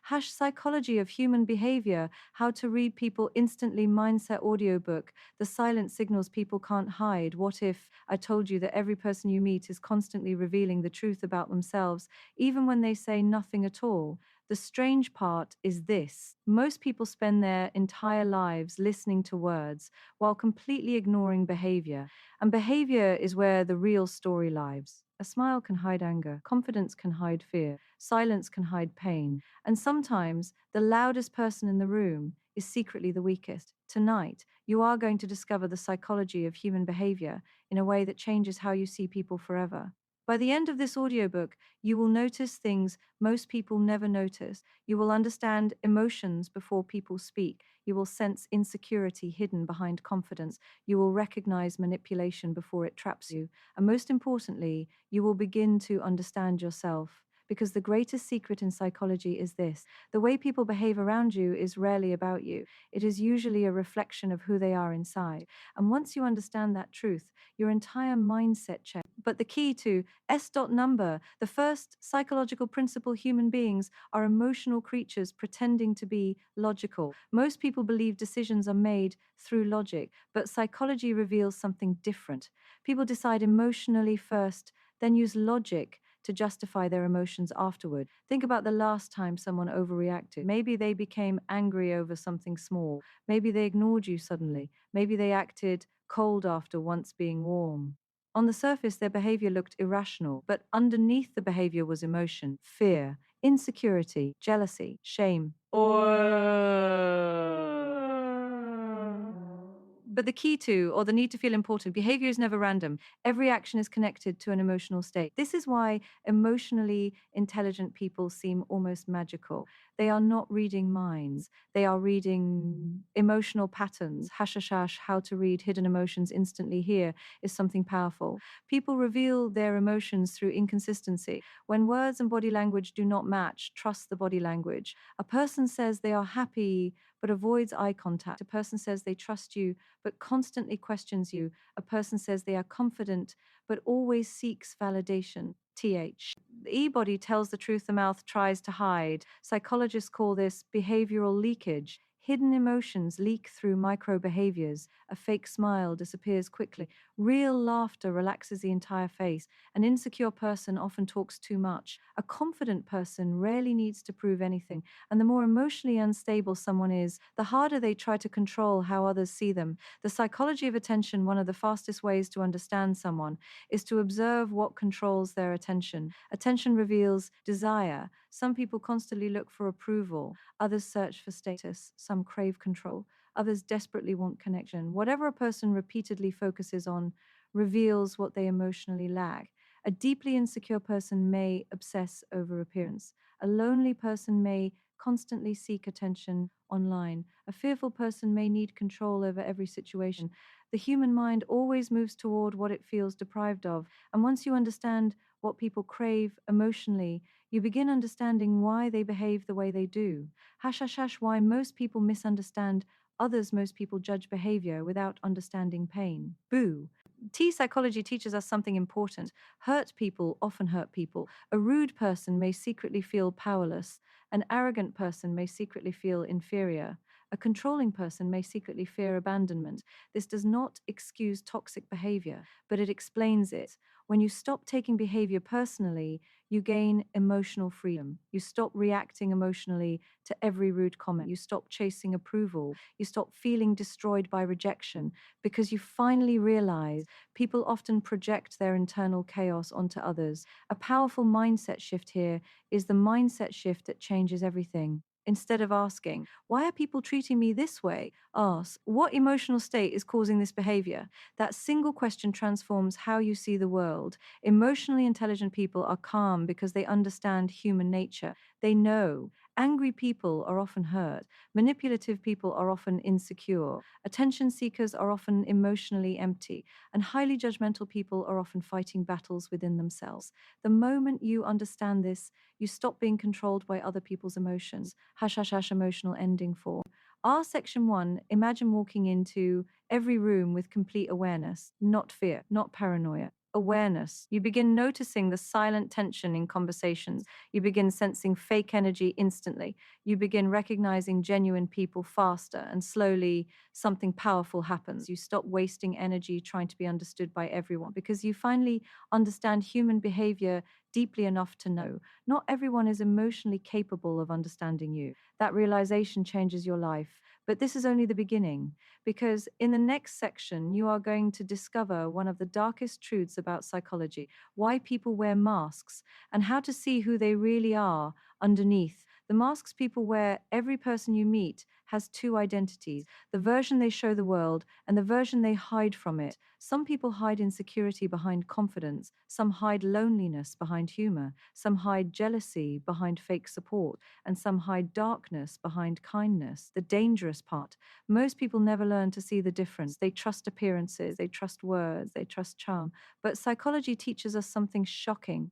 Psychology of Human Behavior, How to Read People Instantly Mindset Audiobook, The Silent Signals People Can't Hide. What if I told you that every person you meet is constantly revealing the truth about themselves, even when they say nothing at all? The strange part is this: most people spend their entire lives listening to words while completely ignoring behavior. And behavior is where the real story lies. A smile can hide anger, confidence can hide fear, silence can hide pain, and sometimes the loudest person in the room is secretly the weakest. Tonight, you are going to discover the psychology of human behavior in a way that changes how you see people forever. By the end of this audiobook, you will notice things most people never notice. You will understand emotions before people speak. You will sense insecurity hidden behind confidence. You will recognize manipulation before it traps you. And most importantly, you will begin to understand yourself. Because the greatest secret in psychology is this: the way people behave around you is rarely about you. It is usually a reflection of who they are inside. And once you understand that truth, your entire mindset changes. But the key to number, the first psychological principle: human beings are emotional creatures pretending to be logical. Most people believe decisions are made through logic, but psychology reveals something different. People decide emotionally first, then use logic to justify their emotions afterward. Think about the last time someone overreacted. Maybe they became angry over something small. Maybe they ignored you suddenly. Maybe they acted cold after once being warm. On the surface, their behavior looked irrational, but underneath the behavior was emotion, fear, insecurity, jealousy, shame. But the key to, or the need to feel important, behavior is never random. Every action is connected to an emotional state. This is why emotionally intelligent people seem almost magical. They are not reading minds, they are reading emotional patterns. Hashashash, how to read hidden emotions instantly here, is something powerful. People reveal their emotions through inconsistency. When words and body language do not match, trust the body language. A person says they are happy but avoids eye contact. A person says they trust you but constantly questions you. A person says they are confident but always seeks validation. The e-body tells the truth the mouth tries to hide. Psychologists call this behavioral leakage. Hidden emotions leak through micro behaviors. A fake smile disappears quickly. Real laughter relaxes the entire face. An insecure person often talks too much. A confident person rarely needs to prove anything. And the more emotionally unstable someone is, the harder they try to control how others see them. The psychology of attention: one of the fastest ways to understand someone is to observe what controls their attention. Attention reveals desire. Some people constantly look for approval, others search for status, some crave control, others desperately want connection. Whatever a person repeatedly focuses on reveals what they emotionally lack. A deeply insecure person may obsess over appearance. A lonely person may constantly seek attention online. A fearful person may need control over every situation. The human mind always moves toward what it feels deprived of. And once you understand what people crave emotionally, you begin understanding why they behave the way they do. Hash, why most people misunderstand others. Most people judge behavior without understanding pain. Boo. T psychology teaches us something important. Hurt people often hurt people. A rude person may secretly feel powerless. An arrogant person may secretly feel inferior. A controlling person may secretly fear abandonment. This does not excuse toxic behavior, but it explains it. When you stop taking behavior personally, you gain emotional freedom. You stop reacting emotionally to every rude comment. You stop chasing approval. You stop feeling destroyed by rejection because you finally realize people often project their internal chaos onto others. A powerful mindset shift here is the mindset shift that changes everything. Instead of asking, why are people treating me this way? Ask, what emotional state is causing this behavior? That single question transforms how you see the world. Emotionally intelligent people are calm because they understand human nature. They know angry people are often hurt, manipulative people are often insecure, attention seekers are often emotionally empty, and highly judgmental people are often fighting battles within themselves. The moment you understand this, you stop being controlled by other people's emotions. Emotional ending for. Our section 1: imagine walking into every room with complete awareness, not fear, not paranoia. awareness. You begin noticing the silent tension in conversations. You begin sensing fake energy instantly. You begin recognizing genuine people faster, and slowly something powerful happens. You stop wasting energy trying to be understood by everyone because you finally understand human behavior deeply enough to know not everyone is emotionally capable of understanding you. That realization changes your life. But this is only the beginning, because in the next section, you are going to discover one of the darkest truths about psychology: why people wear masks and how to see who they really are underneath. The masks people wear, every person you meet has two identities: the version they show the world and the version they hide from it. Some people hide insecurity behind confidence, some hide loneliness behind humor, some hide jealousy behind fake support, and some hide darkness behind kindness. The dangerous part: most people never learn to see the difference. They trust appearances, they trust words, they trust charm. But psychology teaches us something shocking.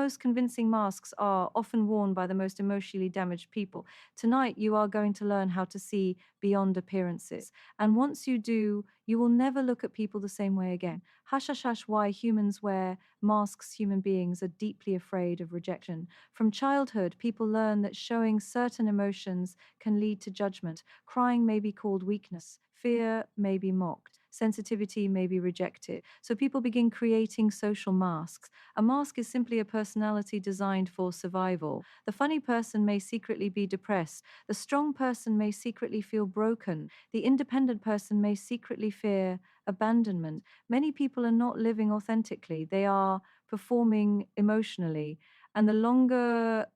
Most convincing masks are often worn by the most emotionally damaged people. Tonight, you are going to learn how to see beyond appearances. And once you do, you will never look at people the same way again. Hush, hush, hush, why humans wear masks. Human beings are deeply afraid of rejection. From childhood, people learn that showing certain emotions can lead to judgment. Crying may be called weakness, fear may be mocked, sensitivity may be rejected. So people begin creating social masks. A mask is simply a personality designed for survival. The funny person may secretly be depressed. The strong person may secretly feel broken. The independent person may secretly fear abandonment. Many people are not living authentically, they are performing emotionally. And the longer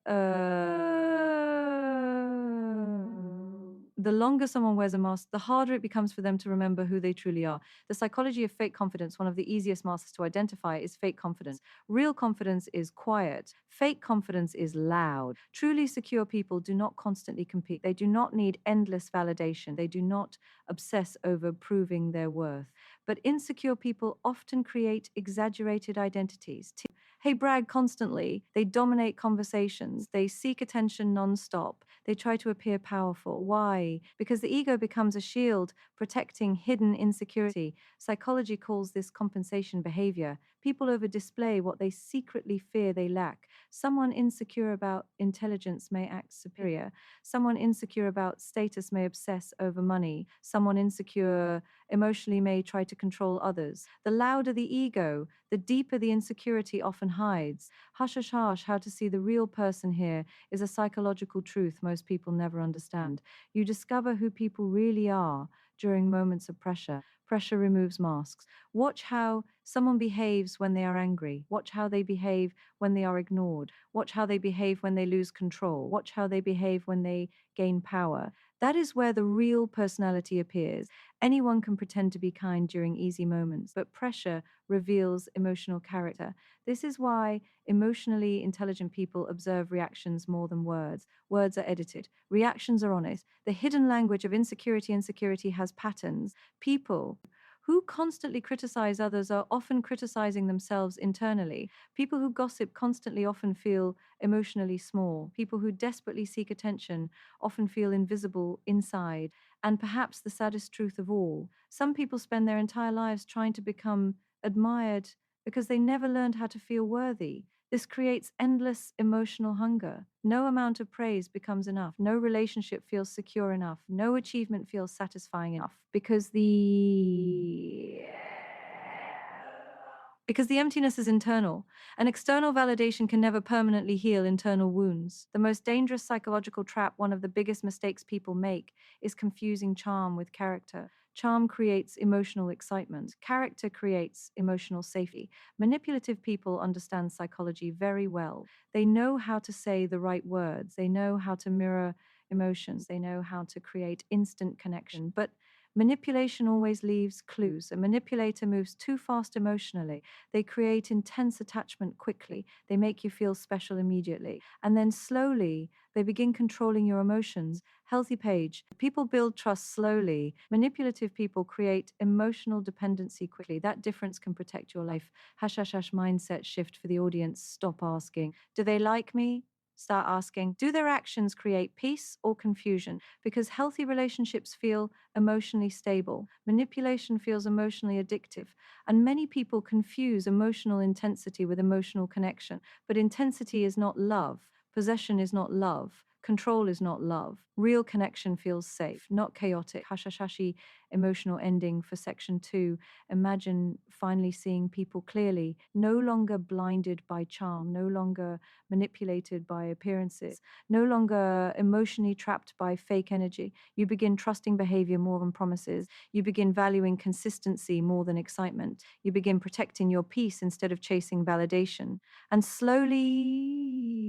someone wears a mask, the harder it becomes for them to remember who they truly are. The psychology of fake confidence: one of the easiest masks to identify is fake confidence. Real confidence is quiet. Fake confidence is loud. Truly secure people do not constantly compete. They do not need endless validation. They do not obsess over proving their worth. But insecure people often create exaggerated identities. Hey, brag constantly. They dominate conversations. They seek attention nonstop. They try to appear powerful. Why? Because the ego becomes a shield protecting hidden insecurity. Psychology calls this compensation behavior. People over display what they secretly fear they lack. Someone insecure about intelligence may act superior. Someone insecure about status may obsess over money. Someone insecure emotionally may try to control others. The louder the ego, the deeper the insecurity often hides. Hush, hush, hush, how to see the real person here is a psychological truth most people never understand. You discover who people really are during moments of pressure. Pressure removes masks. Watch how someone behaves when they are angry. Watch how they behave when they are ignored. Watch how they behave when they lose control. Watch how they behave when they gain power. That is where the real personality appears. Anyone can pretend to be kind during easy moments, but pressure reveals emotional character. This is why emotionally intelligent people observe reactions more than words. Words are edited, reactions are honest. The hidden language of insecurity has patterns. People who constantly criticize others are often criticizing themselves internally. People who gossip constantly often feel emotionally small. People who desperately seek attention often feel invisible inside. And perhaps the saddest truth of all: some people spend their entire lives trying to become admired because they never learned how to feel worthy. This creates endless emotional hunger. No amount of praise becomes enough. No relationship feels secure enough. No achievement feels satisfying enough because the emptiness is internal, and external validation can never permanently heal internal wounds. The most dangerous psychological trap, one of the biggest mistakes people make, is confusing charm with character. Charm creates emotional excitement. Character creates emotional safety. Manipulative people understand psychology very well. They know how to say the right words. They know how to mirror emotions. They know how to create instant connection. But manipulation always leaves clues. A manipulator moves too fast emotionally. They create intense attachment quickly. They make you feel special immediately. And then slowly, they begin controlling your emotions. Healthy page. People build trust slowly. Manipulative people create emotional dependency quickly. That difference can protect your life. Hash, hash, hash, mindset shift for the audience. Stop asking, do they like me? Start asking, do their actions create peace or confusion? Because healthy relationships feel emotionally stable. Manipulation feels emotionally addictive. And many people confuse emotional intensity with emotional connection. But intensity is not love. Possession is not love. Control is not love. Real connection feels safe, not chaotic. Hashashashi emotional ending for section 2. Imagine finally seeing people clearly, no longer blinded by charm, no longer manipulated by appearances, no longer emotionally trapped by fake energy. You begin trusting behavior more than promises. You begin valuing consistency more than excitement. You begin protecting your peace instead of chasing validation. And slowly,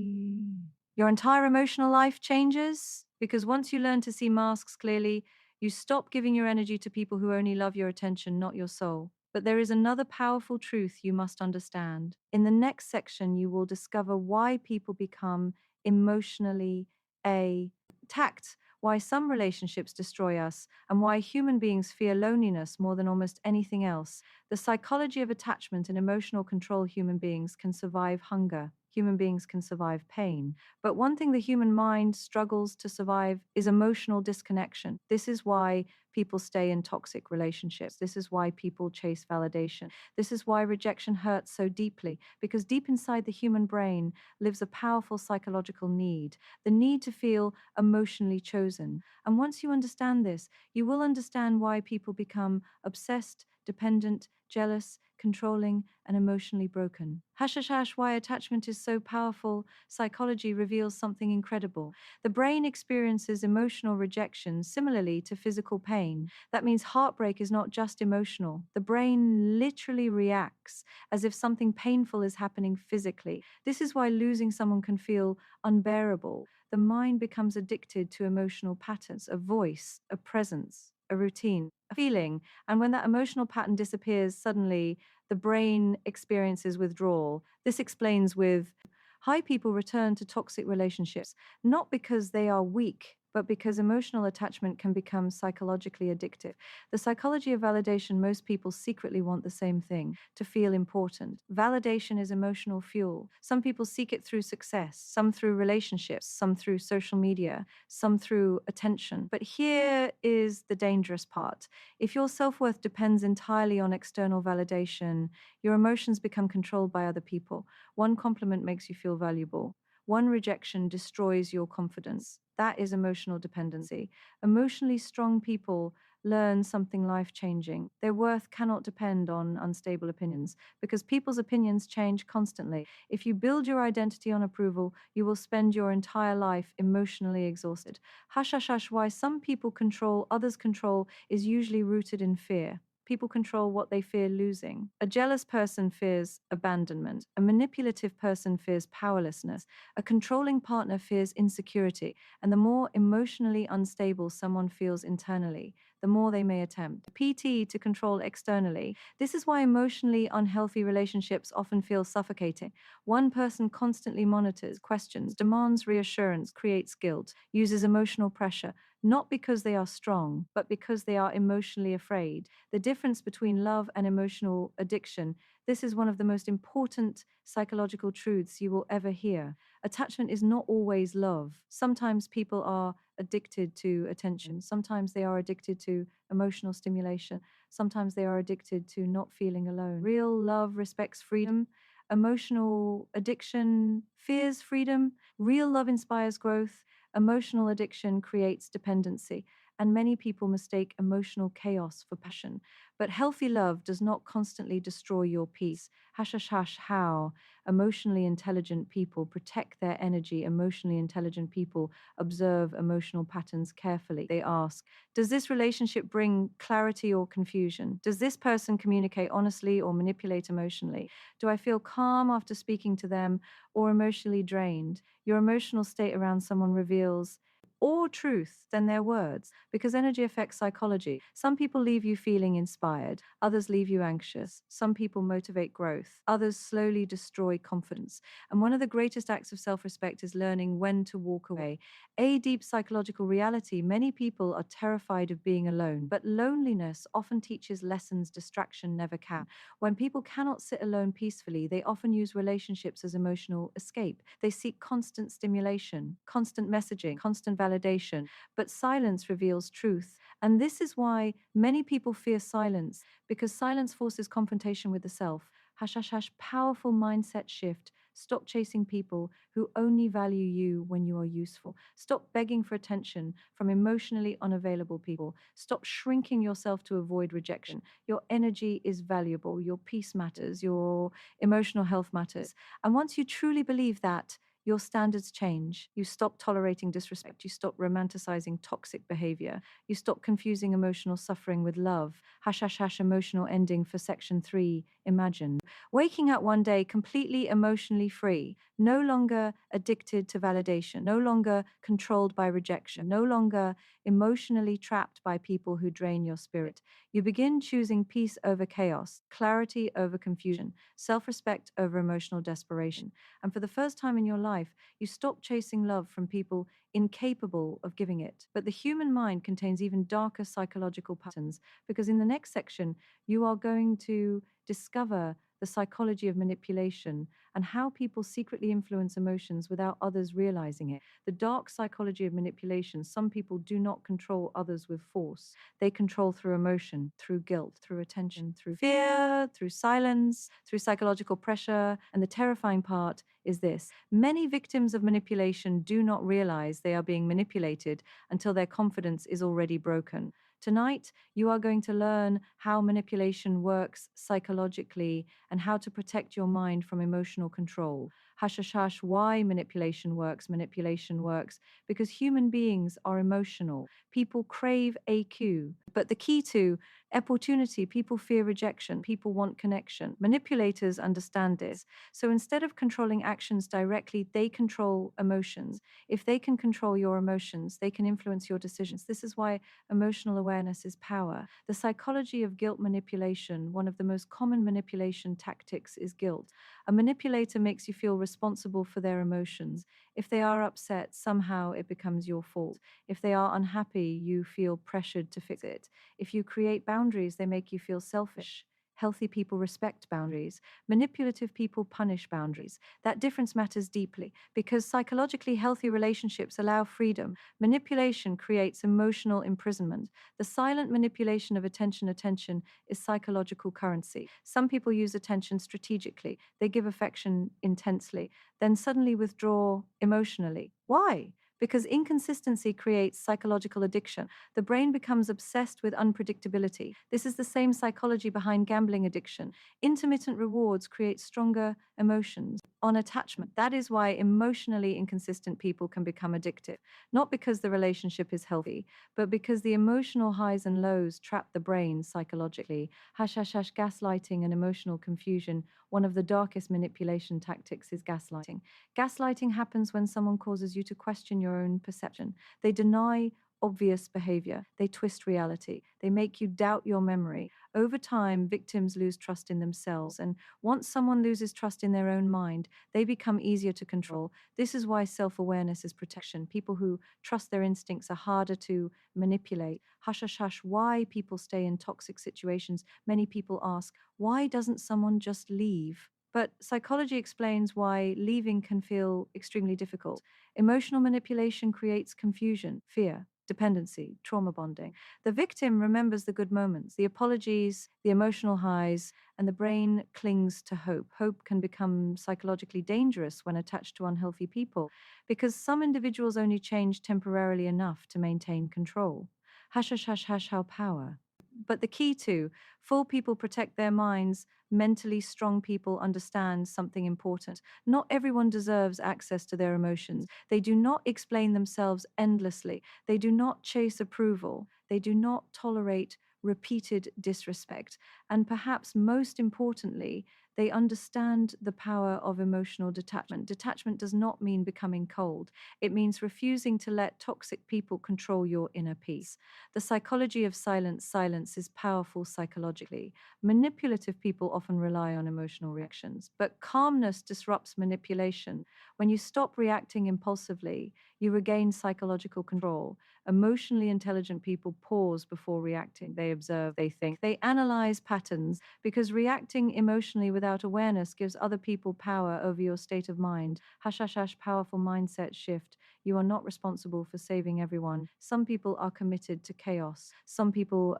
your entire emotional life changes because once you learn to see masks clearly, you stop giving your energy to people who only love your attention, not your soul. But there is another powerful truth you must understand. In the next section, you will discover why people become emotionally attacked, why some relationships destroy us, and why human beings fear loneliness more than almost anything else. The psychology of attachment and emotional control. Human beings can survive hunger. Human beings can survive pain. But one thing the human mind struggles to survive is emotional disconnection. This is why people stay in toxic relationships. This is why people chase validation. This is why rejection hurts so deeply, because deep inside the human brain lives a powerful psychological need, the need to feel emotionally chosen. And once you understand this, you will understand why people become obsessed, dependent, jealous, controlling, and emotionally broken. Hashashash, why attachment is so powerful. Psychology reveals something incredible. The brain experiences emotional rejection similarly to physical pain. That means heartbreak is not just emotional. The brain literally reacts as if something painful is happening physically. This is why losing someone can feel unbearable. The mind becomes addicted to emotional patterns, a voice, a presence, a routine, a feeling. And when that emotional pattern disappears suddenly, the brain experiences withdrawal. This explains with high people return to toxic relationships, not because they are weak, but because emotional attachment can become psychologically addictive. The psychology of validation, most people secretly want the same thing, to feel important. Validation is emotional fuel. Some people seek it through success, some through relationships, some through social media, some through attention. But here is the dangerous part. If your self worth depends entirely on external validation, your emotions become controlled by other people. One compliment makes you feel valuable. One rejection destroys your confidence. That is emotional dependency. Emotionally strong people learn something life changing. Their worth cannot depend on unstable opinions because people's opinions change constantly. If you build your identity on approval, you will spend your entire life emotionally exhausted. Hush, hush, hush, why some people control, others control is usually rooted in fear. People control what they fear losing. A jealous person fears abandonment. A manipulative person fears powerlessness. A controlling partner fears insecurity. And the more emotionally unstable someone feels internally, the more they may attempt. PT to control externally. This is why emotionally unhealthy relationships often feel suffocating. One person constantly monitors, questions, demands reassurance, creates guilt, uses emotional pressure, not because they are strong, but because they are emotionally afraid. The difference between love and emotional addiction, this is one of the most important psychological truths you will ever hear. Attachment is not always love. Sometimes people are addicted to attention. Sometimes they are addicted to emotional stimulation. Sometimes they are addicted to not feeling alone. Real love respects freedom. Emotional addiction fears freedom. Real love inspires growth. Emotional addiction creates dependency, and many people mistake emotional chaos for passion. But healthy love does not constantly destroy your peace. Hash, hash, hash, how? Emotionally intelligent people protect their energy. Emotionally intelligent people observe emotional patterns carefully. They ask, does this relationship bring clarity or confusion? Does this person communicate honestly or manipulate emotionally? Do I feel calm after speaking to them or emotionally drained? Your emotional state around someone reveals or truth than their words, because energy affects psychology. Some people leave you feeling inspired, others leave you anxious. Some people motivate growth, others slowly destroy confidence. And one of the greatest acts of self respect is learning when to walk away. A deep psychological reality: many people are terrified of being alone, but loneliness often teaches lessons distraction never can. When people cannot sit alone peacefully, they often use relationships as emotional escape. They seek constant stimulation, constant messaging, constant validation, but silence reveals truth. And this is why many people fear silence, because silence forces confrontation with the self. Hash, hash, hash, powerful mindset shift. Stop chasing people who only value you when you are useful. Stop begging for attention from emotionally unavailable people. Stop shrinking yourself to avoid rejection. Your energy is valuable. Your peace matters. Your emotional health matters. And once you truly believe that, your standards change. You stop tolerating disrespect. You stop romanticizing toxic behavior. You stop confusing emotional suffering with love. Hash, hash, hash, emotional ending for section 3. Imagine waking up one day completely emotionally free, no longer addicted to validation, no longer controlled by rejection, no longer emotionally trapped by people who drain your spirit. You begin choosing peace over chaos, clarity over confusion, self respect over emotional desperation. And for the first time in your life, you stop chasing love from people incapable of giving it. But the human mind contains even darker psychological patterns, because in the next section, you are going to discover the psychology of manipulation and how people secretly influence emotions without others realizing it. The dark psychology of manipulation: some people do not control others with force. They control through emotion, through guilt, through attention, through fear, through silence, through psychological pressure. And the terrifying part is this: many victims of manipulation do not realize they are being manipulated until their confidence is already broken. Tonight, you are going to learn how manipulation works psychologically and how to protect your mind from emotional control. Hush, hush, hush, why manipulation works. Manipulation works because human beings are emotional. People crave AQ, but the key to opportunity: people fear rejection, people want connection. Manipulators understand this. So instead of controlling actions directly, they control emotions. If they can control your emotions, they can influence your decisions. This is why emotional awareness is power. The psychology of guilt manipulation: one of the most common manipulation tactics is guilt. A manipulator makes you feel responsible for their emotions. If they are upset, somehow it becomes your fault. If they are unhappy, you feel pressured to fix it. If you create boundaries, they make you feel selfish. Healthy people respect boundaries. Manipulative people punish boundaries. That difference matters deeply, because psychologically healthy relationships allow freedom. Manipulation creates emotional imprisonment. The silent manipulation of attention is psychological currency. Some people use attention strategically. They give affection intensely, then suddenly withdraw emotionally. Why? Because inconsistency creates psychological addiction. The brain becomes obsessed with unpredictability. This is the same psychology behind gambling addiction. Intermittent rewards create stronger emotions on attachment. That is why emotionally inconsistent people can become addictive, not because the relationship is healthy, but because the emotional highs and lows trap the brain psychologically. Hash, hash, hash, gaslighting and emotional confusion. One of the darkest manipulation tactics is gaslighting. Gaslighting happens when someone causes you to question your own perception. They deny obvious behavior. They twist reality. They make you doubt your memory. Over time, victims lose trust in themselves. And once someone loses trust in their own mind, they become easier to control. This is why self awareness is protection. People who trust their instincts are harder to manipulate. Hush, hush, hush, why people stay in toxic situations. Many people ask, why doesn't someone just leave? But psychology explains why leaving can feel extremely difficult. Emotional manipulation creates confusion, fear, dependency, trauma bonding. The victim remembers the good moments, the apologies, the emotional highs, and the brain clings to hope. Hope can become psychologically dangerous when attached to unhealthy people, because some individuals only change temporarily enough to maintain control. Hush, hush, hush, hush, how power. But the key to full people protect their minds. Mentally strong people understand something important. Not everyone deserves access to their emotions. They do not explain themselves endlessly. They do not chase approval. They do not tolerate repeated disrespect. And perhaps most importantly, They understand the power of emotional detachment. Detachment does not mean becoming cold, it means refusing to let toxic people control your inner peace. The psychology of silence. Silence is powerful psychologically. Manipulative people often rely on emotional reactions, but calmness disrupts manipulation. When you stop reacting impulsively, you regain psychological control. Emotionally intelligent people pause before reacting. They observe, they think, they analyze patterns, because reacting emotionally without awareness gives other people power over your state of mind. Hush, hush, hush, powerful mindset shift. You are not responsible for saving everyone. Some people are committed to chaos. Some people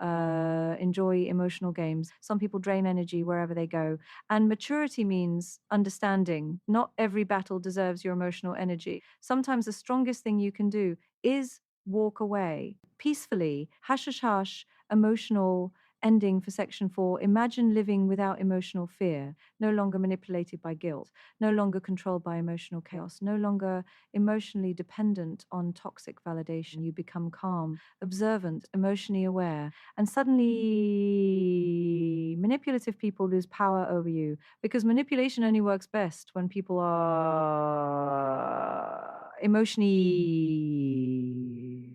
enjoy emotional games. Some people drain energy wherever they go. And maturity means understanding. Not every battle deserves your emotional energy. Sometimes the strongest thing you can do is walk away peacefully. Hush, hush, hush, emotional ending for section 4. Imagine living without emotional fear, no longer manipulated by guilt, no longer controlled by emotional chaos, no longer emotionally dependent on toxic validation. You become calm, observant, emotionally aware, and suddenly manipulative people lose power over you, because manipulation only works best when people are emotionally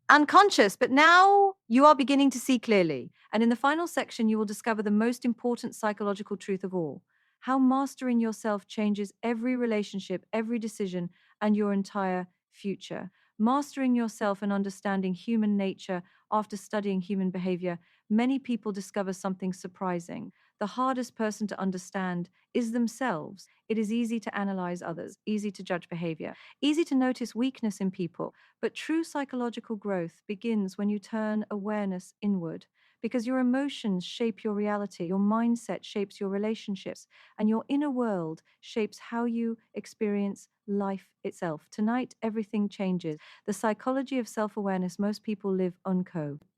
unconscious. But now you are beginning to see clearly. And in the final section, you will discover the most important psychological truth of all: how mastering yourself changes every relationship, every decision, and your entire future. Mastering yourself and understanding human nature. After studying human behavior, many people discover something surprising. The hardest person to understand is themselves. It is easy to analyze others, easy to judge behavior, easy to notice weakness in people. But true psychological growth begins when you turn awareness inward, because your emotions shape your reality, your mindset shapes your relationships, and your inner world shapes how you experience life itself. Tonight, everything changes. The psychology of self awareness. Most people live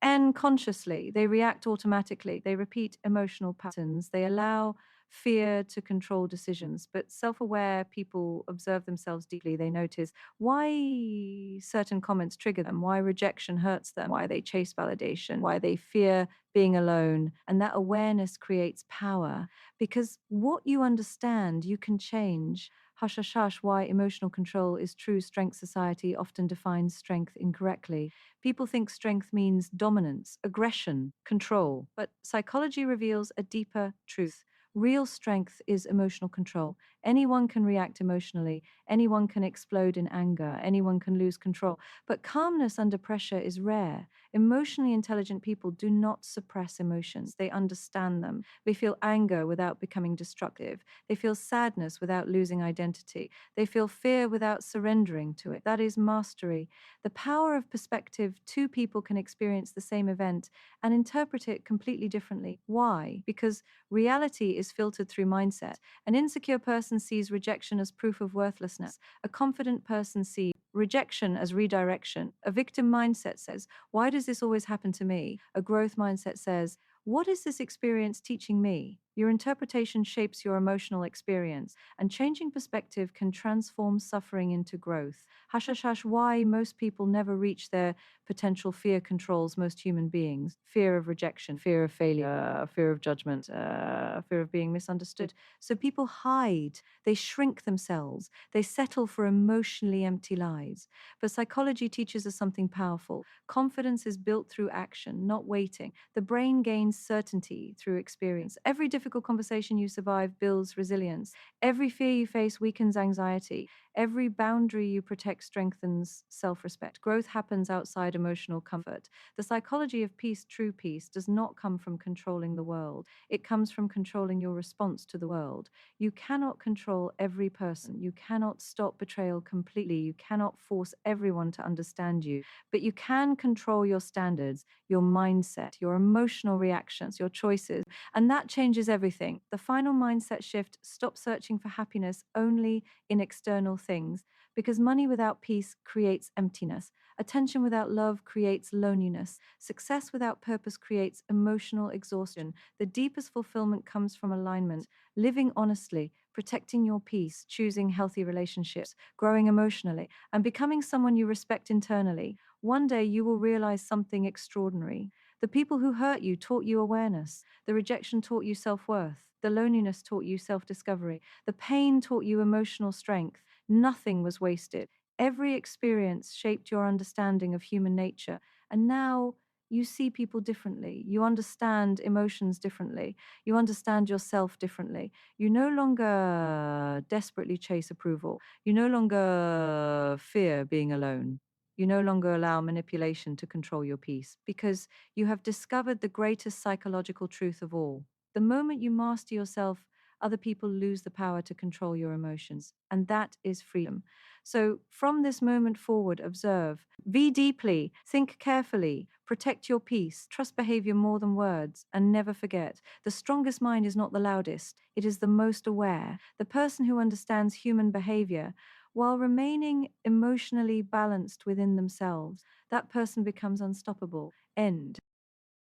unconsciously. They react automatically. They repeat emotional patterns. They allow fear to control decisions. But self aware people observe themselves deeply. They notice why certain comments trigger them, why rejection hurts them, why they chase validation, why they fear being alone. And that awareness creates power, because what you understand, you can change. Hush, hush, hush, why emotional control is true strength. Society often defines strength incorrectly. People think strength means dominance, aggression, control. But psychology reveals a deeper truth. Real strength is emotional control. Anyone can react emotionally. Anyone can explode in anger. Anyone can lose control. But calmness under pressure is rare. Emotionally intelligent people do not suppress emotions. They understand them. They feel anger without becoming destructive. They feel sadness without losing identity. They feel fear without surrendering to it. That is mastery. The power of perspective. Two people can experience the same event and interpret it completely differently. Why? Because reality is filtered through mindset. An insecure person sees rejection as proof of worthlessness. A confident person sees rejection as redirection. A victim mindset says, why does this always happen to me? A growth mindset says, what is this experience teaching me? Your interpretation shapes your emotional experience, and changing perspective can transform suffering into growth. Hush, hush, hush, why most people never reach their potential. Fear controls most human beings. Fear of rejection, fear of failure, fear of judgment, fear of being misunderstood. So people hide, they shrink themselves, they settle for emotionally empty lives. But psychology teaches us something powerful. Confidence is built through action, not waiting. The brain gains certainty through experience. Every difficult conversation you survive builds resilience. Every fear you face weakens anxiety. Every boundary you protect strengthens self respect. Growth happens outside emotional comfort. The psychology of peace, true peace, does not come from controlling the world. It comes from controlling your response to the world. You cannot control every person. You cannot stop betrayal completely. You cannot force everyone to understand you. But you can control your standards, your mindset, your emotional reactions, your choices. And that changes everything. The final mindset shift: stop searching for happiness only in external things, because money without peace creates emptiness. Attention without love creates loneliness. Success without purpose creates emotional exhaustion. The deepest fulfillment comes from alignment, living honestly, protecting your peace, choosing healthy relationships, growing emotionally, and becoming someone you respect internally. One day you will realize something extraordinary: The people who hurt you taught you awareness. The rejection taught you self worth. The loneliness taught you self discovery. The pain taught you emotional strength. Nothing was wasted. Every experience shaped your understanding of human nature. And now you see people differently. You understand emotions differently. You understand yourself differently. You no longer desperately chase approval. You no longer fear being alone. You no longer allow manipulation to control your peace because you have discovered the greatest psychological truth of all. The moment you master yourself, other people lose the power to control your emotions, and that is freedom. So, from this moment forward, observe, be deeply, think carefully, protect your peace, trust behavior more than words, and never forget the strongest mind is not the loudest, it is the most aware. The person who understands human behavior while remaining emotionally balanced within themselves, that person becomes unstoppable. End.